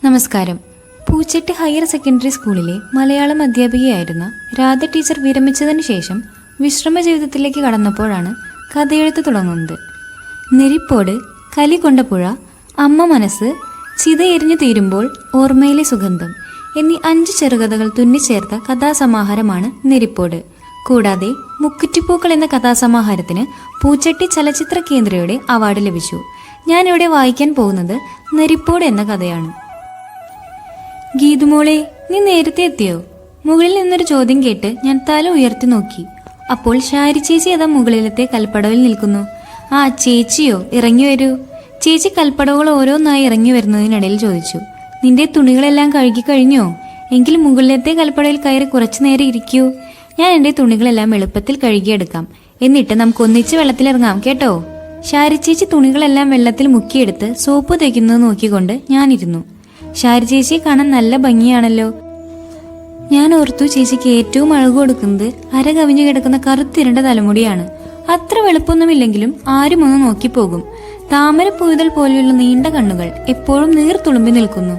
നമസ്കാരം. Poochetty higher secondary സ്കൂളിലെ Malayalam അധ്യാപികയായിരുന്ന Radha teacher വിരമിച്ചതിന് ശേഷം വിശ്രമ ജീവിതത്തിലേക്ക് കടന്നപ്പോഴാണ് കഥയെഴുത്ത് തുടങ്ങുന്നത്. നെരിപ്പോട്, കലികൊണ്ടപ്പുഴ, അമ്മ മനസ്സ്, ചിതയെരിഞ്ഞു തീരുമ്പോൾ, ഓർമ്മയിലെ സുഗന്ധം എന്നീ 5 ചെറുകഥകൾ തുന്നിച്ചേർത്ത കഥാസമാഹാരമാണ് നെരിപ്പോട്. കൂടാതെ മുക്കുറ്റിപ്പൂക്കൾ എന്ന കഥാസമാഹാരത്തിന് പൂച്ചെട്ടി ചലച്ചിത്ര കേന്ദ്രയുടെ അവാർഡ് ലഭിച്ചു. ഞാനിവിടെ വായിക്കാൻ പോകുന്നത് നെരിപ്പോട് എന്ന കഥയാണ്. ഗീതുമോളെ, നീ നേരത്തെ എത്തിയോ? മുകളിൽ നിന്നൊരു ചോദ്യം കേട്ട് ഞാൻ തല ഉയർത്തി നോക്കി. അപ്പോൾ ശാരി ചേച്ചി അതാ മുകളിലത്തെ കൽപ്പടവിൽ നിൽക്കുന്നു. ആ ചേച്ചിയോ, ഇറങ്ങി വരൂ. ചേച്ചി കൽപ്പടവുകൾ ഓരോന്നായി ഇറങ്ങി വരുന്നതിനിടയിൽ ചോദിച്ചു. നിന്റെ തുണികളെല്ലാം കഴുകി കഴിഞ്ഞോ? എങ്കിൽ മുകളിലത്തെ കൽപ്പടയിൽ കയറി കുറച്ചു നേരം ഇരിക്കൂ. ഞാൻ എൻ്റെ തുണികളെല്ലാം എളുപ്പത്തിൽ കഴുകിയെടുക്കാം. എന്നിട്ട് നമുക്ക് ഒന്നിച്ച് വെള്ളത്തിലിറങ്ങാം കേട്ടോ. ശാരി ചേച്ചി തുണികളെല്ലാം വെള്ളത്തിൽ മുക്കിയെടുത്ത് സോപ്പ് തേക്കുന്നത് നോക്കിക്കൊണ്ട് ഞാനിരുന്നു. ശാരി ചേച്ചിയെ കാണാൻ നല്ല ഭംഗിയാണല്ലോ. ഞാൻ ഓർത്തു, ചേച്ചിക്ക് ഏറ്റവും അഴകു കൊടുക്കുന്നത് അര കവിഞ്ഞു കിടക്കുന്ന കറുത്തിരണ്ട തലമുടിയാണ്. അത്ര വെളുപ്പൊന്നുമില്ലെങ്കിലും ആരും ഒന്ന് നോക്കിപ്പോകും. താമരപ്പൂതൽ പോലെയുള്ള നീണ്ട കണ്ണുകൾ എപ്പോഴും നീർത്തുളുമ്പി നിൽക്കുന്നു.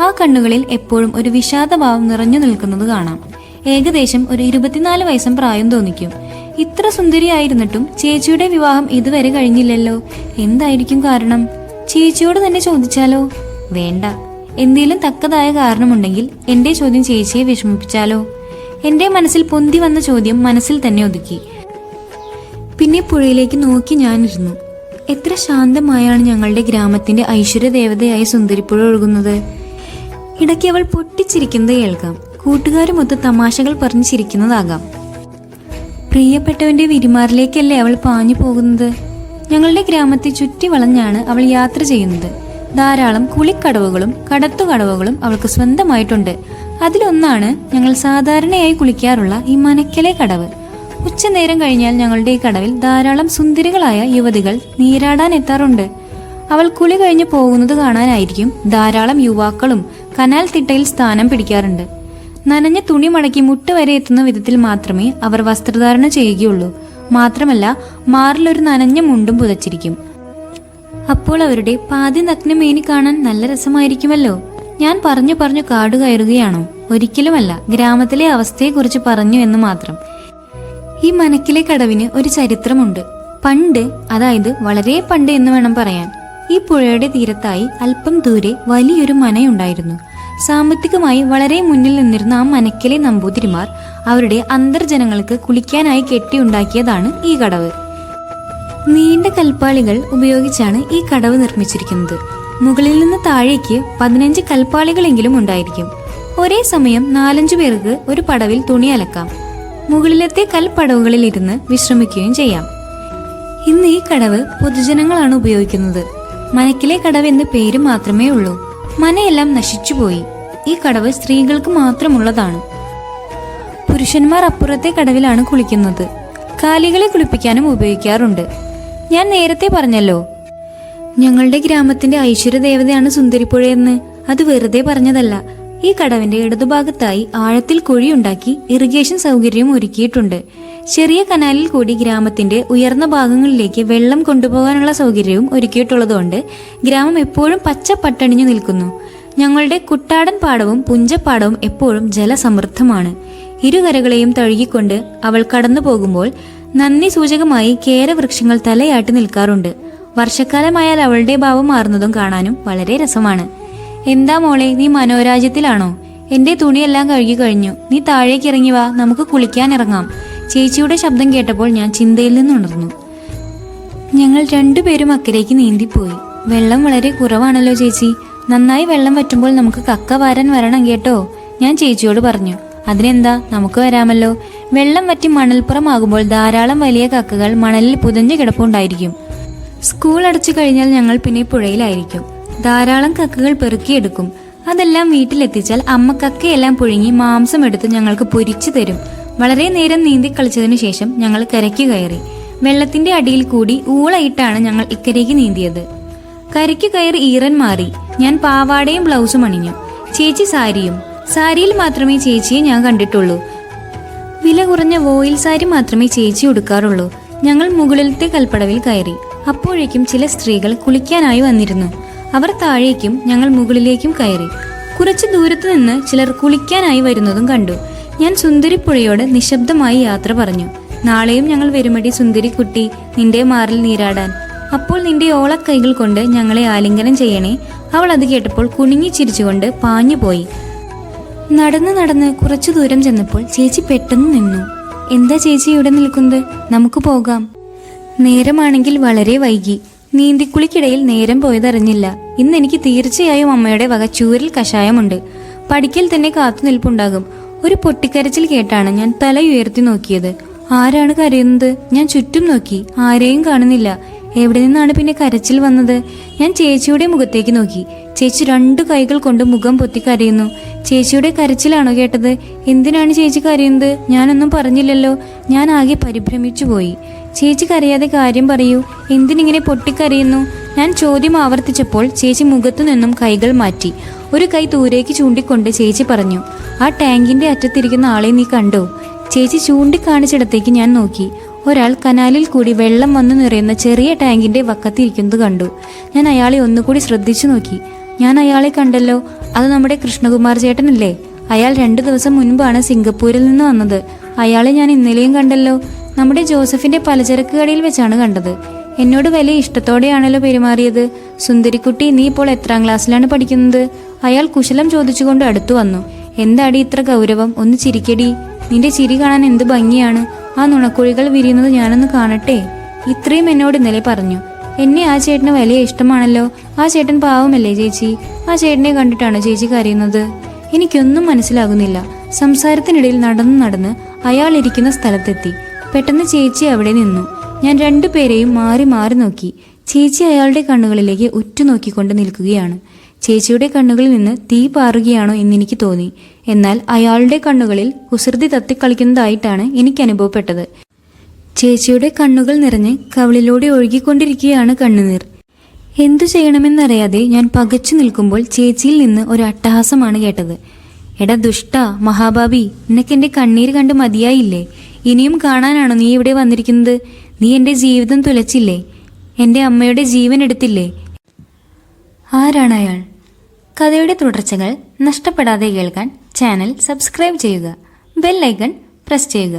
ആ കണ്ണുകളിൽ എപ്പോഴും ഒരു വിഷാദഭാവം നിറഞ്ഞു നിൽക്കുന്നത് കാണാം. ഏകദേശം ഒരു 24 വയസ്സും പ്രായം തോന്നിക്കും. ഇത്ര സുന്ദരിയായിരുന്നിട്ടും ചേച്ചിയുടെ വിവാഹം ഇതുവരെ കഴിഞ്ഞില്ലല്ലോ. എന്തായിരിക്കും കാരണം? ചേച്ചിയോട് തന്നെ ചോദിച്ചാലോ? വേണ്ട, എന്തേലും തക്കതായ കാരണമുണ്ടെങ്കിൽ എന്റെ ചോദ്യം ചേച്ചിയെ വിഷമിപ്പിച്ചാലോ? എന്റെ മനസ്സിൽ പൊന്തി വന്ന ചോദ്യം മനസ്സിൽ തന്നെ ഒതുക്കി. പിന്നെ പുഴയിലേക്ക് നോക്കി ഞാനിരുന്നു. എത്ര ശാന്തമായാണ് ഞങ്ങളുടെ ഗ്രാമത്തിന്റെ ഐശ്വര്യദേവതയായ സുന്ദരിപ്പുഴ ഒഴുകുന്നത്. ഇടയ്ക്ക് അവൾ പൊട്ടിച്ചിരിക്കുന്നത് കേൾക്കാം. കൂട്ടുകാരുമൊത്ത് തമാശകൾ പറഞ്ഞ് ചിരിക്കുന്നതാകാം. പ്രിയപ്പെട്ടവന്റെ വിരിമാറിലേക്കല്ലേ അവൾ പാഞ്ഞു പോകുന്നത്. ഞങ്ങളുടെ ഗ്രാമത്തെ ചുറ്റി വളഞ്ഞാണ് അവൾ യാത്ര ചെയ്യുന്നത്. ധാരാളം കുളിക്കടവുകളും കടത്തുകടവുകളും അവൾക്ക് സ്വന്തമായിട്ടുണ്ട്. അതിലൊന്നാണ് ഞങ്ങൾ സാധാരണയായി കുളിക്കാറുള്ള ഈ മനക്കലെ കടവ്. ഉച്ചനേരം കഴിഞ്ഞാൽ ഞങ്ങളുടെ ഈ കടവിൽ ധാരാളം സുന്ദരികളായ യുവതികൾ നീരാടാൻ എത്താറുണ്ട്. അവൾ കുളി കഴിഞ്ഞു പോകുന്നത് കാണാനായിരിക്കും ധാരാളം യുവാക്കളും കനാൽ തിട്ടയിൽ സ്ഥാനം പിടിക്കാറുണ്ട്. നനഞ്ഞ തുണി മടക്കി മുട്ട് വരെ എത്തുന്ന വിധത്തിൽ മാത്രമേ അവർ വസ്ത്രധാരണം ചെയ്യുകയുള്ളൂ. മാത്രമല്ല, മാറിലൊരു നനഞ്ഞ മുണ്ടും പുതച്ചിരിക്കും. അപ്പോൾ അവരുടെ പാതി നഗ്നമേനി കാണാൻ നല്ല രസമായിരിക്കുമല്ലോ. ഞാൻ പറഞ്ഞു കാട് കയറുകയാണോ? ഒരിക്കലുമല്ല, ഗ്രാമത്തിലെ അവസ്ഥയെക്കുറിച്ച് പറഞ്ഞു എന്ന് മാത്രം. ഈ മനക്കിലെ കടവിന് ഒരു ചരിത്രമുണ്ട്. പണ്ട്, അതായത് വളരെ പണ്ട് എന്ന് വേണം പറയാൻ, ഈ പുഴയുടെ തീരത്തായി അല്പം ദൂരെ വലിയൊരു മനയുണ്ടായിരുന്നു. സാമ്പത്തികമായി വളരെ മുന്നിൽ നിന്നിരുന്ന ആ മനക്കിലെ നമ്പൂതിരിമാർ അവരുടെ അന്തർജനങ്ങൾക്ക് കുളിക്കാനായി കെട്ടിയുണ്ടാക്കിയതാണ് ഈ കടവ്. നീണ്ട കൽപ്പാളികൾ ഉപയോഗിച്ചാണ് ഈ കടവ് നിർമ്മിച്ചിരിക്കുന്നത്. മുകളിൽ നിന്ന് താഴേക്ക് 15 കൽപ്പാളികളെങ്കിലും ഉണ്ടായിരിക്കും. ഒരേ സമയം 4-5 പേർക്ക് ഒരു പടവിൽ തുണി അലക്കാം. മുകളിലത്തെ കൽപ്പടവുകളിൽ ഇരുന്ന് വിശ്രമിക്കുകയും ചെയ്യാം. ഇന്ന് ഈ കടവ് പൊതുജനങ്ങളാണ് ഉപയോഗിക്കുന്നത്. മനക്കിലെ കടവ് എന്ന് പേര് മാത്രമേ ഉള്ളൂ. മനയെല്ലാം നശിച്ചുപോയി. ഈ കടവ് സ്ത്രീകൾക്ക് മാത്രമുള്ളതാണ്. പുരുഷന്മാർ അപ്പുറത്തെ കടവിലാണ് കുളിക്കുന്നത്. കാലികളെ കുളിപ്പിക്കാനും ഉപയോഗിക്കാറുണ്ട്. ഞാൻ നേരത്തെ പറഞ്ഞല്ലോ, ഞങ്ങളുടെ ഗ്രാമത്തിന്റെ ഐശ്വര്യദേവതയാണ് സുന്ദരിപ്പുഴയെന്ന്. അത് വെറുതെ പറഞ്ഞതല്ല. ഈ കടവിന്റെ ഇടതുഭാഗത്തായി ആഴത്തിൽ കുഴിയുണ്ടാക്കി ഇറിഗേഷൻ സൗകര്യവും ഒരുക്കിയിട്ടുണ്ട്. ചെറിയ കനാലിൽ കൂടി ഗ്രാമത്തിന്റെ ഉയർന്ന ഭാഗങ്ങളിലേക്ക് വെള്ളം കൊണ്ടുപോകാനുള്ള സൗകര്യവും ഒരുക്കിയിട്ടുള്ളതുകൊണ്ട് ഗ്രാമം എപ്പോഴും പച്ച പട്ടണിഞ്ഞു നിൽക്കുന്നു. ഞങ്ങളുടെ കുട്ടാടൻ പാടവും പുഞ്ചപ്പാടവും എപ്പോഴും ജലസമൃദ്ധമാണ്. ഇരുകരകളെയും തഴുകിക്കൊണ്ട് അവൾ കടന്നു പോകുമ്പോൾ നന്ദി സൂചകമായി കേരവൃക്ഷങ്ങൾ തലയാട്ടി നിൽക്കാറുണ്ട്. വർഷക്കാലമായാൽ അവളുടെ ഭാവം മാറുന്നതും കാണാനും വളരെ രസമാണ്. എന്താ മോളെ, നീ മനോരാജ്യത്തിലാണോ? എന്റെ തുണിയെല്ലാം കഴുകി കഴിഞ്ഞു. നീ താഴേക്ക് ഇറങ്ങി വാ, നമുക്ക് കുളിക്കാൻ ഇറങ്ങാം. ചേച്ചിയുടെ ശബ്ദം കേട്ടപ്പോൾ ഞാൻ ചിന്തയിൽ നിന്നുണർന്നു. ഞങ്ങൾ 2 പേരും അക്കരയ്ക്ക് നീന്തിപ്പോയി. വെള്ളം വളരെ കുറവാണല്ലോ ചേച്ചി. നന്നായി വെള്ളം വറ്റുമ്പോൾ നമുക്ക് കക്ക വാരാൻ വരണം കേട്ടോ, ഞാൻ ചേച്ചിയോട് പറഞ്ഞു. അതിനെന്താ, നമുക്ക് വരാമല്ലോ. വെള്ളം വറ്റി മണൽപ്പുറമാകുമ്പോൾ ധാരാളം വലിയ കക്കകൾ മണലിൽ പുതഞ്ഞു കിടപ്പുണ്ടായിരിക്കും. സ്കൂൾ അടച്ചു കഴിഞ്ഞാൽ ഞങ്ങൾ പിന്നെ പുഴയിലായിരിക്കും. ധാരാളം കക്കകൾ പെറുക്കിയെടുക്കും. അതെല്ലാം വീട്ടിലെത്തിച്ചാൽ അമ്മ കക്കയെല്ലാം പുഴുങ്ങി മാംസം എടുത്ത് ഞങ്ങൾക്ക് പൊരിച്ചു തരും. വളരെ നേരം നീന്തി കളിച്ചതിനു ശേഷം ഞങ്ങൾ കരയ്ക്ക് കയറി. വെള്ളത്തിന്റെ അടിയിൽ കൂടി ഊളയിട്ടാണ് ഞങ്ങൾ ഇക്കരയ്ക്ക് നീന്തിയത്. കരയ്ക്ക് കയറി ഈറൻ മാറി. ഞാൻ പാവാടയും ബ്ലൗസും അണിഞ്ഞു. ചേച്ചി സാരിയും. സാരിയിൽ മാത്രമേ ചേച്ചിയെ ഞാൻ കണ്ടിട്ടുള്ളൂ. വില കുറഞ്ഞ വോയിൽ സാരി മാത്രമേ ചേച്ചി ഉടുക്കാറുള്ളൂ. ഞങ്ങൾ മുകളിലത്തെ കൽപ്പടവിൽ കയറി. അപ്പോഴേക്കും ചില സ്ത്രീകൾ കുളിക്കാനായി വന്നിരുന്നു. അവർ താഴേക്കും ഞങ്ങൾ മുകളിലേക്കും കയറി. കുറച്ചു ദൂരത്തു നിന്ന് ചിലർ കുളിക്കാനായി വരുന്നതും കണ്ടു. ഞാൻ സുന്ദരിപ്പുഴയോട് നിശബ്ദമായി യാത്ര പറഞ്ഞു. നാളെയും ഞങ്ങൾ വരുമടി സുന്ദരി കുട്ടി, നിന്റെ മാറിൽ നീരാടാൻ. അപ്പോൾ നിന്റെ ഓളക്കൈകൾ കൊണ്ട് ഞങ്ങളെ ആലിംഗനം ചെയ്യണേ. അവൾ അത് കേട്ടപ്പോൾ കുണുങ്ങി ചിരിച്ചുകൊണ്ട് പാഞ്ഞുപോയി. നടന്ന് കുറച്ചു ദൂരം ചെന്നപ്പോൾ ചേച്ചി പെട്ടെന്ന് നിന്നു. എന്താ ചേച്ചി ഇവിടെ നിൽക്കുന്നത്? നമുക്ക് പോകാം. നേരമാണെങ്കിൽ വളരെ വൈകി. നീന്തിക്കുളിക്കിടയിൽ നേരം പോയതറിഞ്ഞില്ല. ഇന്ന് എനിക്ക് തീർച്ചയായും അമ്മയുടെ വക ചൂരൽ കഷായമുണ്ട്. പഠിക്കൽ തന്നെ കാത്തു നിൽപ്പുണ്ടാകും. ഒരു പൊട്ടിക്കരച്ചിൽ കേട്ടാണ് ഞാൻ തല ഉയർത്തി നോക്കിയത്. ആരാണ് കരയുന്നത്? ഞാൻ ചുറ്റും നോക്കി, ആരെയും കാണുന്നില്ല. എവിടെ നിന്നാണ് പിന്നെ കരച്ചിൽ വന്നത്? ഞാൻ ചേച്ചിയുടെ മുഖത്തേക്ക് നോക്കി. ചേച്ചി 2 കൈകൾ കൊണ്ട് മുഖം പൊത്തി കരയുന്നു. ചേച്ചിയുടെ കരച്ചിലാണോ കേട്ടത്? എന്തിനാണ് ചേച്ചി കരയുന്നത്? ഞാനൊന്നും പറഞ്ഞില്ലല്ലോ. ഞാൻ ആകെ പരിഭ്രമിച്ചു പോയി. ചേച്ചി കരയാതെ കാര്യം പറയൂ. എന്തിനിങ്ങനെ പൊട്ടിക്കരയുന്നു? ഞാൻ ചോദ്യം ആവർത്തിച്ചപ്പോൾ ചേച്ചി മുഖത്തു നിന്നും കൈകൾ മാറ്റി. ഒരു കൈ ദൂരേക്ക് ചൂണ്ടിക്കൊണ്ട് ചേച്ചി പറഞ്ഞു, ആ ടാങ്കിന്റെ അറ്റത്തിരിക്കുന്ന ആളെ നീ കണ്ടോ? ചേച്ചി ചൂണ്ടിക്കാണിച്ചിടത്തേക്ക് ഞാൻ നോക്കി. ഒരാൾ കനാലിൽ കൂടി വെള്ളം വന്നു നിറയുന്ന ചെറിയ ടാങ്കിന്റെ വക്കത്തിരിക്കുന്നത് കണ്ടു. ഞാൻ അയാളെ ഒന്നുകൂടി ശ്രദ്ധിച്ചു നോക്കി. ഞാൻ അയാളെ കണ്ടല്ലോ. അത് നമ്മുടെ കൃഷ്ണകുമാർ ചേട്ടനല്ലേ? അയാൾ 2 ദിവസം മുൻപാണ് സിംഗപ്പൂരിൽ നിന്ന് വന്നത്. അയാളെ ഞാൻ ഇന്നലെയും കണ്ടല്ലോ. നമ്മുടെ ജോസഫിന്റെ പലചരക്ക് കടയിൽ വെച്ചാണ് കണ്ടത്. എന്നോട് വലിയ ഇഷ്ടത്തോടെയാണല്ലോ പെരുമാറിയത്. സുന്ദരിക്കുട്ടി, നീ ഇപ്പോൾ എത്രാം ക്ലാസ്സിലാണ് പഠിക്കുന്നത്? അയാൾ കുശലം ചോദിച്ചുകൊണ്ട് അടുത്തു വന്നു. എന്താടി ഇത്ര ഗൗരവം? ഒന്ന് ചിരിക്കടി. നിന്റെ ചിരി കാണാൻ എന്ത് ഭംഗിയാണ്. ആ നുണക്കുഴികൾ വിരിയുന്നത് ഞാനൊന്ന് കാണട്ടെ. ഇത്രയും എന്നോട് ഇന്നലെ പറഞ്ഞു. എന്നെ ആ ചേട്ടന് വലിയ ഇഷ്ടമാണല്ലോ. ആ ചേട്ടൻ പാവമല്ലേ ചേച്ചി? ആ ചേട്ടനെ കണ്ടിട്ടാണോ ചേച്ചി കരയുന്നത്? എനിക്കൊന്നും മനസ്സിലാകുന്നില്ല. സംസാരത്തിനിടയിൽ നടന്ന് അയാൾ ഇരിക്കുന്ന സ്ഥലത്തെത്തി. പെട്ടെന്ന് ചേച്ചി അവിടെ നിന്നു. ഞാൻ 2 പേരെയും മാറി മാറി നോക്കി. ചേച്ചി അയാളുടെ കണ്ണുകളിലേക്ക് ഉറ്റുനോക്കിക്കൊണ്ട് നിൽക്കുകയാണ്. ചേച്ചിയുടെ കണ്ണുകളിൽ നിന്ന് തീ പാറുകയാണോ എന്നെനിക്ക് തോന്നി. എന്നാൽ അയാളുടെ കണ്ണുകളിൽ കുസൃതി തത്തിക്കളിക്കുന്നതായിട്ടാണ് എനിക്ക് അനുഭവപ്പെട്ടത്. ചേച്ചിയുടെ കണ്ണുകൾ നിറഞ്ഞ് കവിളിലൂടെ ഒഴുകിക്കൊണ്ടിരിക്കുകയാണ് കണ്ണുനീർ. എന്തു ചെയ്യണമെന്നറിയാതെ ഞാൻ പകച്ചു നിൽക്കുമ്പോൾ ചേച്ചിയിൽ നിന്ന് ഒരു അട്ടഹാസമാണ് കേട്ടത്. എടാ ദുഷ്ടാ, മഹാഭാവി, നിനക്കെന്റെ കണ്ണീര് കണ്ട് മതിയായില്ലേ? ഇനിയും കാണാനാണോ നീ ഇവിടെ വന്നിരിക്കുന്നത്? നീ എന്റെ ജീവിതം തുലച്ചില്ലേ? എന്റെ അമ്മയുടെ ജീവൻ എടുത്തില്ലേ? ആരാണ് അയാൾ? കഥയുടെ തുടർച്ചകൾ നഷ്ടപ്പെടാതെ കേൾക്കാൻ ചാനൽ സബ്സ്ക്രൈബ് ചെയ്യുക. ബെൽ ഐക്കൺ പ്രസ് ചെയ്യുക.